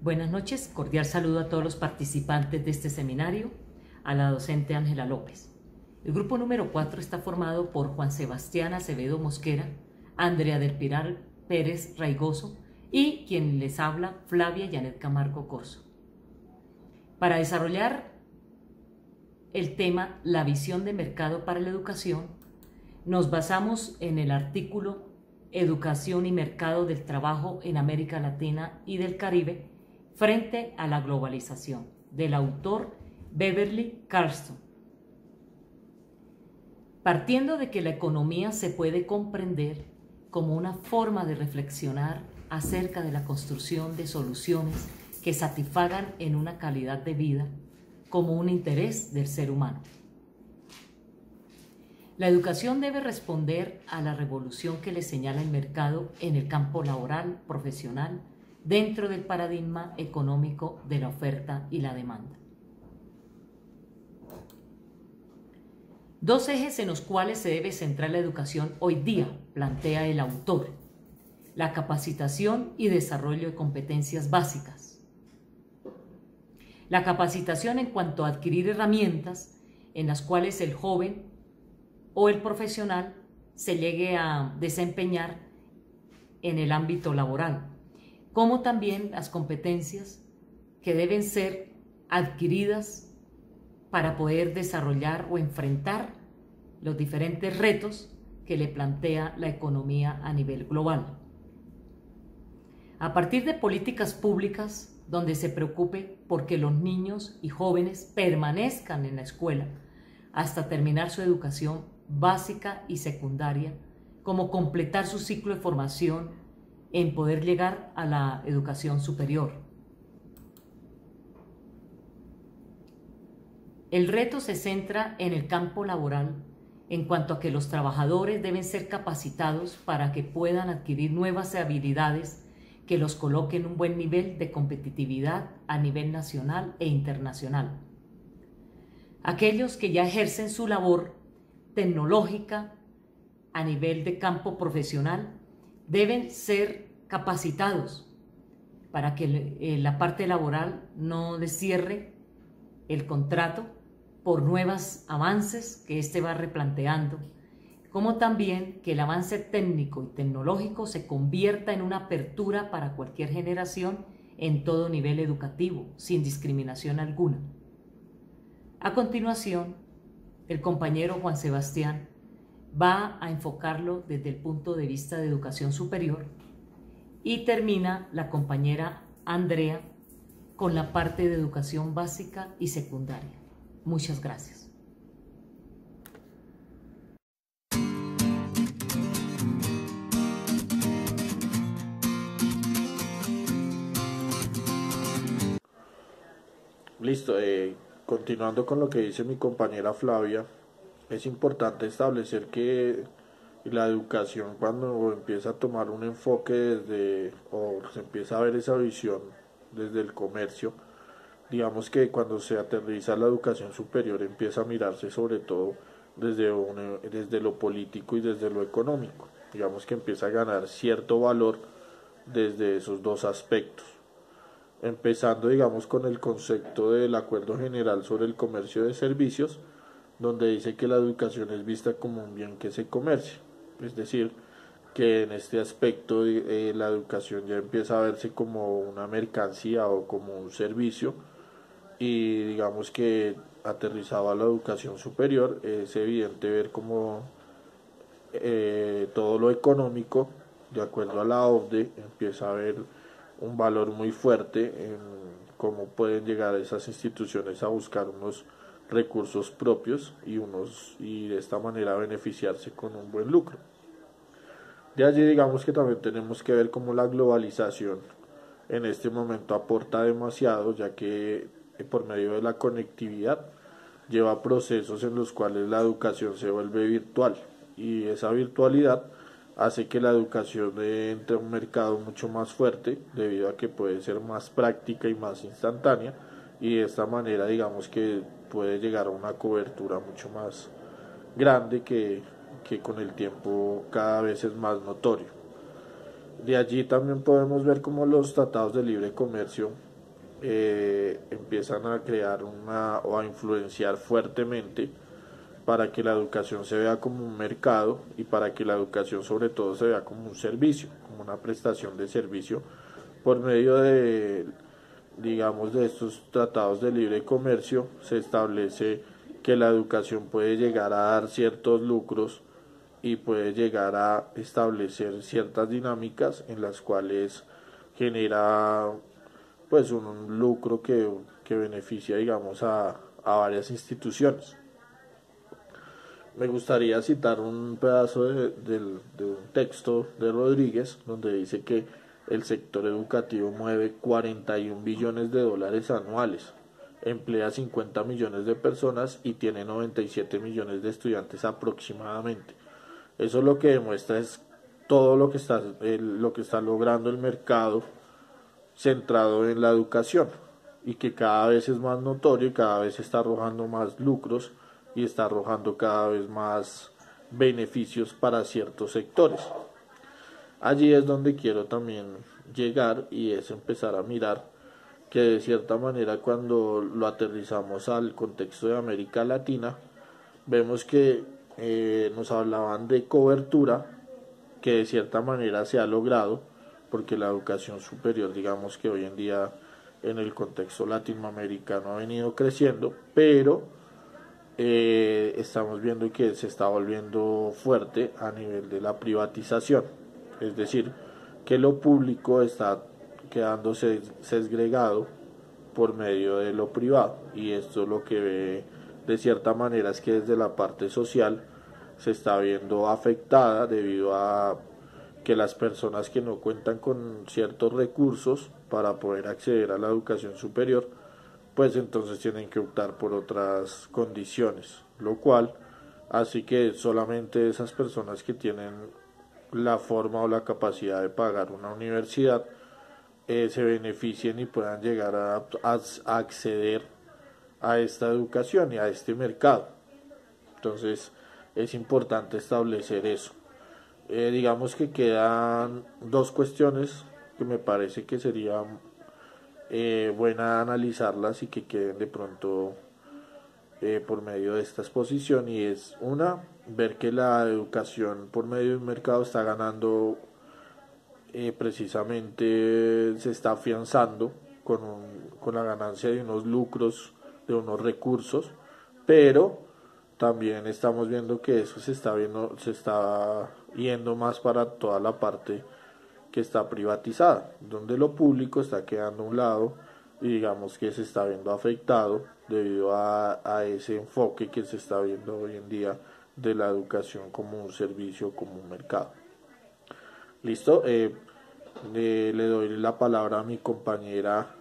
Buenas noches, cordial saludo a todos los participantes de este seminario, a la docente Ángela López. El grupo número 4 está formado por Juan Sebastián Acevedo Mosquera, Andrea del Pilar Pérez Raigoso y quien les habla, Flavia Janet Camargo Corzo. Para desarrollar el tema La visión de mercado para la educación, nos basamos en el artículo Educación y mercado del trabajo en América Latina y del Caribe frente a la globalización, del autor Beverly Carlson. Partiendo de que la economía se puede comprender como una forma de reflexionar acerca de la construcción de soluciones que satisfagan en una calidad de vida como un interés del ser humano. La educación debe responder a la revolución que le señala el mercado en el campo laboral, profesional, dentro del paradigma económico de la oferta y la demanda. Dos ejes en los cuales se debe centrar la educación hoy día, plantea el autor: la capacitación y desarrollo de competencias básicas. La capacitación en cuanto a adquirir herramientas en las cuales el joven o el profesional se llegue a desempeñar en el ámbito laboral, como también las competencias que deben ser adquiridas para poder desarrollar o enfrentar los diferentes retos que le plantea la economía a nivel global. A partir de políticas públicas donde se preocupe porque los niños y jóvenes permanezcan en la escuela hasta terminar su educación básica y secundaria, como completar su ciclo de formación en poder llegar a la educación superior. El reto se centra en el campo laboral en cuanto a que los trabajadores deben ser capacitados para que puedan adquirir nuevas habilidades que los coloquen en un buen nivel de competitividad a nivel nacional e internacional. Aquellos que ya ejercen su labor tecnológica a nivel de campo profesional deben ser capacitados para que la parte laboral no les cierre el contrato por nuevos avances que éste va replanteando, como también que el avance técnico y tecnológico se convierta en una apertura para cualquier generación en todo nivel educativo, sin discriminación alguna. A continuación, el compañero Juan Sebastián va a enfocarlo desde el punto de vista de educación superior y termina la compañera Andrea con la parte de educación básica y secundaria. Muchas gracias. Listo, continuando con lo que dice mi compañera Flavia, es importante establecer que la educación, cuando empieza a tomar un enfoque o se empieza a ver esa visión desde el comercio, digamos que cuando se aterriza la educación superior empieza a mirarse sobre todo desde lo político y desde lo económico. Digamos que empieza a ganar cierto valor desde esos dos aspectos. Empezando, digamos, con el concepto del Acuerdo General sobre el Comercio de Servicios, donde dice que la educación es vista como un bien que se comercia. Es decir, que en este aspecto la educación ya empieza a verse como una mercancía o como un servicio, y digamos que aterrizado a la educación superior es evidente ver cómo todo lo económico, de acuerdo a la OCDE, empieza a haber un valor muy fuerte en cómo pueden llegar esas instituciones a buscar unos recursos propios y de esta manera beneficiarse con un buen lucro. De allí, digamos que también tenemos que ver cómo la globalización en este momento aporta demasiado, ya que por medio de la conectividad lleva procesos en los cuales la educación se vuelve virtual, y esa virtualidad hace que la educación entre a un mercado mucho más fuerte, debido a que puede ser más práctica y más instantánea, y de esta manera digamos que puede llegar a una cobertura mucho más grande que con el tiempo cada vez es más notorio. De allí también podemos ver cómo los tratados de libre comercio empiezan a crear o a influenciar fuertemente para que la educación se vea como un mercado y para que la educación sobre todo se vea como un servicio, como una prestación de servicio por medio de, digamos, de estos tratados de libre comercio. Se establece que la educación puede llegar a dar ciertos lucros y puede llegar a establecer ciertas dinámicas en las cuales genera pues un lucro que beneficia, digamos, a varias instituciones. Me gustaría citar un pedazo de un texto de Rodríguez donde dice que el sector educativo mueve 41 billones de dólares anuales, emplea 50 millones de personas y tiene 97 millones de estudiantes aproximadamente. Eso lo que demuestra es todo lo que está logrando el mercado centrado en la educación y que cada vez es más notorio y cada vez está arrojando más lucros y está arrojando cada vez más beneficios para ciertos sectores. Allí es donde quiero también llegar y es empezar a mirar que de cierta manera cuando lo aterrizamos al contexto de América Latina, vemos que nos hablaban de cobertura que de cierta manera se ha logrado porque la educación superior, digamos que hoy en día en el contexto latinoamericano ha venido creciendo, pero estamos viendo que se está volviendo fuerte a nivel de la privatización, es decir, que lo público está quedándose sesgregado por medio de lo privado, y esto lo que ve de cierta manera es que desde la parte social se está viendo afectada debido a que las personas que no cuentan con ciertos recursos para poder acceder a la educación superior, pues entonces tienen que optar por otras condiciones, lo cual hace que solamente esas personas que tienen la forma o la capacidad de pagar una universidad se beneficien y puedan llegar a acceder a esta educación y a este mercado. Entonces es importante establecer eso. Digamos que quedan dos cuestiones que me parece que sería buena analizarlas y que queden de pronto por medio de esta exposición, y es una, ver que la educación por medio de un mercado está ganando, precisamente se está afianzando con la ganancia de unos lucros, de unos recursos, pero también estamos viendo que eso se está yendo más para toda la parte que está privatizada, donde lo público está quedando a un lado y digamos que se está viendo afectado debido a ese enfoque que se está viendo hoy en día de la educación como un servicio, como un mercado. Listo, le doy la palabra a mi compañera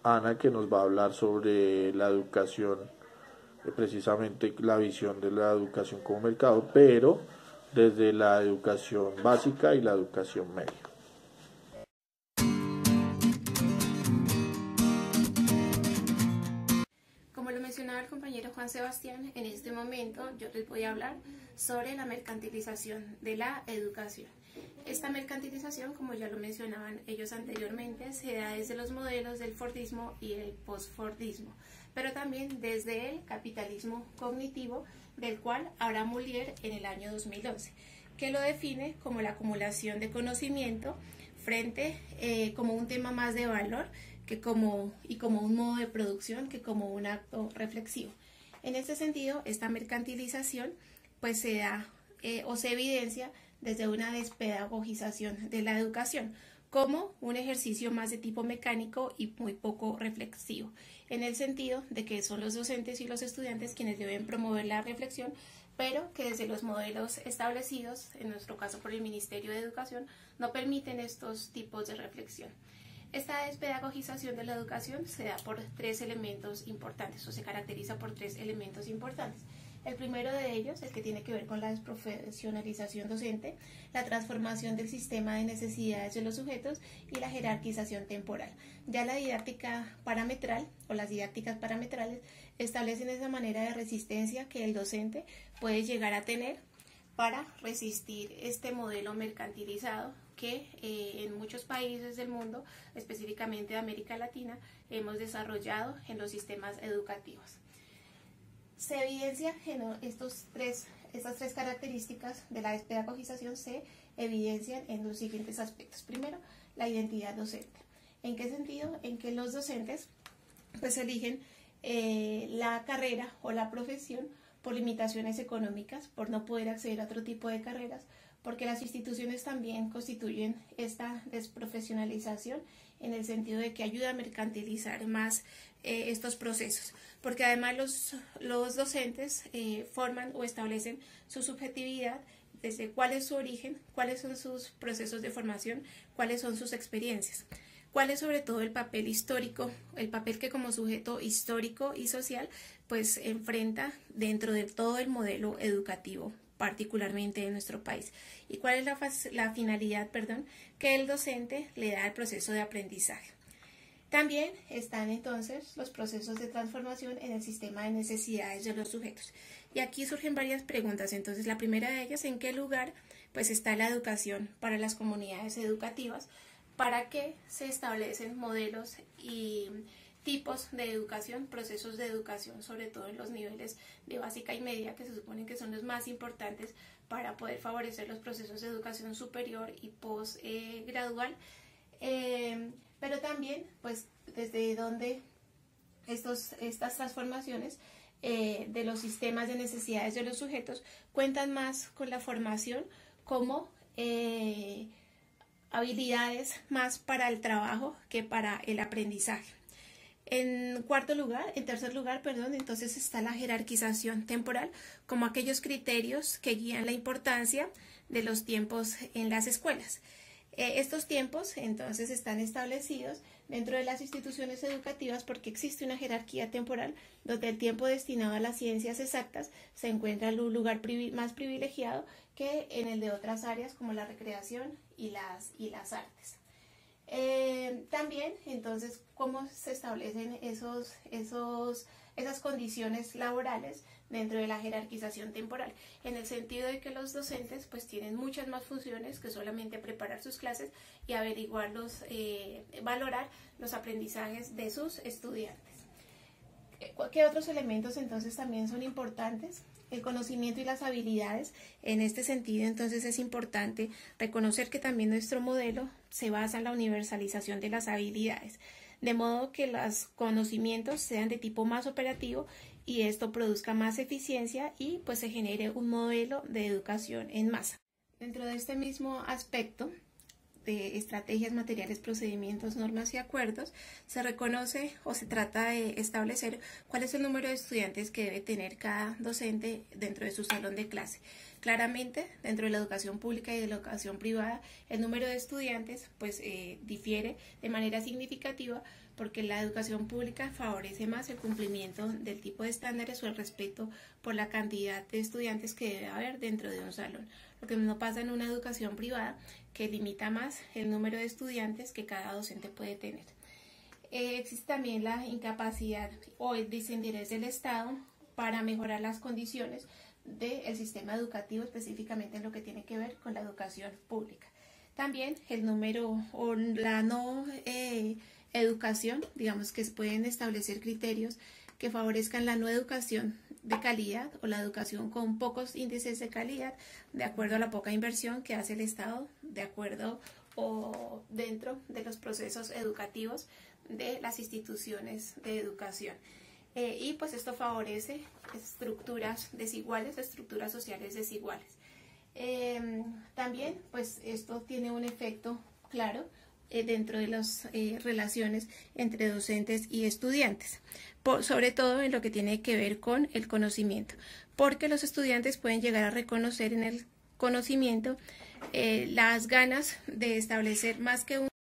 Ana, que nos va a hablar sobre la educación, precisamente la visión de la educación como mercado, pero desde la educación básica y la educación media. Como lo mencionaba el compañero Juan Sebastián, en este momento yo les voy a hablar sobre la mercantilización de la educación. Esta mercantilización, como ya lo mencionaban ellos anteriormente, se da desde los modelos del Fordismo y el postfordismo, pero también desde el capitalismo cognitivo, del cual Abraham Mullier en el año 2011, que lo define como la acumulación de conocimiento como un tema más de valor como un modo de producción que como un acto reflexivo. En este sentido, esta mercantilización pues se da o se evidencia desde una despedagogización de la educación como un ejercicio más de tipo mecánico y muy poco reflexivo, en el sentido de que son los docentes y los estudiantes quienes deben promover la reflexión, pero que desde los modelos establecidos, en nuestro caso por el Ministerio de Educación, no permiten estos tipos de reflexión. Esta despedagogización de la educación se da por tres elementos importantes, o se caracteriza por tres elementos importantes. El primero de ellos, el que tiene que ver con la desprofesionalización docente, la transformación del sistema de necesidades de los sujetos y la jerarquización temporal. Ya la didáctica parametral o las didácticas parametrales establecen esa manera de resistencia que el docente puede llegar a tener para resistir este modelo mercantilizado que en muchos países del mundo, específicamente de América Latina, hemos desarrollado en los sistemas educativos. Se evidencia en estas tres característicticas de la despedagogización se evidencian en los siguientes aspectos. Primero, la identidad docente. ¿En qué sentido? En que los docentes pues eligen la carrera o la profesión por limitaciones económicas, por no poder acceder a otro tipo de carreras, porque las instituciones también constituyen esta desprofesionalización en el sentido de que ayuda a mercantilizar más estos procesos, porque además los docentes forman o establecen su subjetividad desde cuál es su origen, cuáles son sus procesos de formación, cuáles son sus experiencias, cuál es sobre todo el papel histórico, el papel que como sujeto histórico y social pues enfrenta dentro de todo el modelo educativo, particularmente en nuestro país, y cuál es la finalidad, que el docente le da al proceso de aprendizaje. También están entonces los procesos de transformación en el sistema de necesidades de los sujetos. Y aquí surgen varias preguntas. Entonces, la primera de ellas, ¿en qué lugar pues está la educación para las comunidades educativas? ¿Para qué se establecen modelos y tipos de educación, procesos de educación, sobre todo en los niveles de básica y media, que se supone que son los más importantes para poder favorecer los procesos de educación superior y postgradual? Pero también, pues, desde donde estas transformaciones de los sistemas de necesidades de los sujetos cuentan más con la formación como habilidades más para el trabajo que para el aprendizaje. En tercer lugar, entonces está la jerarquización temporal como aquellos criterios que guían la importancia de los tiempos en las escuelas. Estos tiempos entonces están establecidos dentro de las instituciones educativas porque existe una jerarquía temporal donde el tiempo destinado a las ciencias exactas se encuentra en un lugar más privilegiado que en el de otras áreas como la recreación y las artes. También entonces cómo se establecen esas condiciones laborales dentro de la jerarquización temporal, en el sentido de que los docentes pues tienen muchas más funciones que solamente preparar sus clases y valorar los aprendizajes de sus estudiantes. ¿Qué otros elementos entonces también son importantes? El conocimiento y las habilidades. En este sentido, entonces, es importante reconocer que también nuestro modelo se basa en la universalización de las habilidades, de modo que los conocimientos sean de tipo más operativo y esto produzca más eficiencia y pues se genere un modelo de educación en masa. Dentro de este mismo aspecto de estrategias, materiales, procedimientos, normas y acuerdos, se reconoce o se trata de establecer cuál es el número de estudiantes que debe tener cada docente dentro de su salón de clase. Claramente, dentro de la educación pública y de la educación privada, el número de estudiantes pues difiere de manera significativa porque la educación pública favorece más el cumplimiento del tipo de estándares o el respeto por la cantidad de estudiantes que debe haber dentro de un salón. Lo que no pasa en una educación privada que limita más el número de estudiantes que cada docente puede tener. Existe también la incapacidad o el desinterés del Estado para mejorar las condiciones del sistema educativo, específicamente en lo que tiene que ver con la educación pública. También el número o la no educación, digamos que se pueden establecer criterios que favorezcan la no educación de calidad o la educación con pocos índices de calidad de acuerdo a la poca inversión que hace el Estado de acuerdo o dentro de los procesos educativos de las instituciones de educación. Y pues esto favorece estructuras desiguales, estructuras sociales desiguales. También pues esto tiene un efecto claro dentro de las relaciones entre docentes y estudiantes, sobre todo en lo que tiene que ver con el conocimiento, porque los estudiantes pueden llegar a reconocer en el conocimiento las ganas de establecer más que un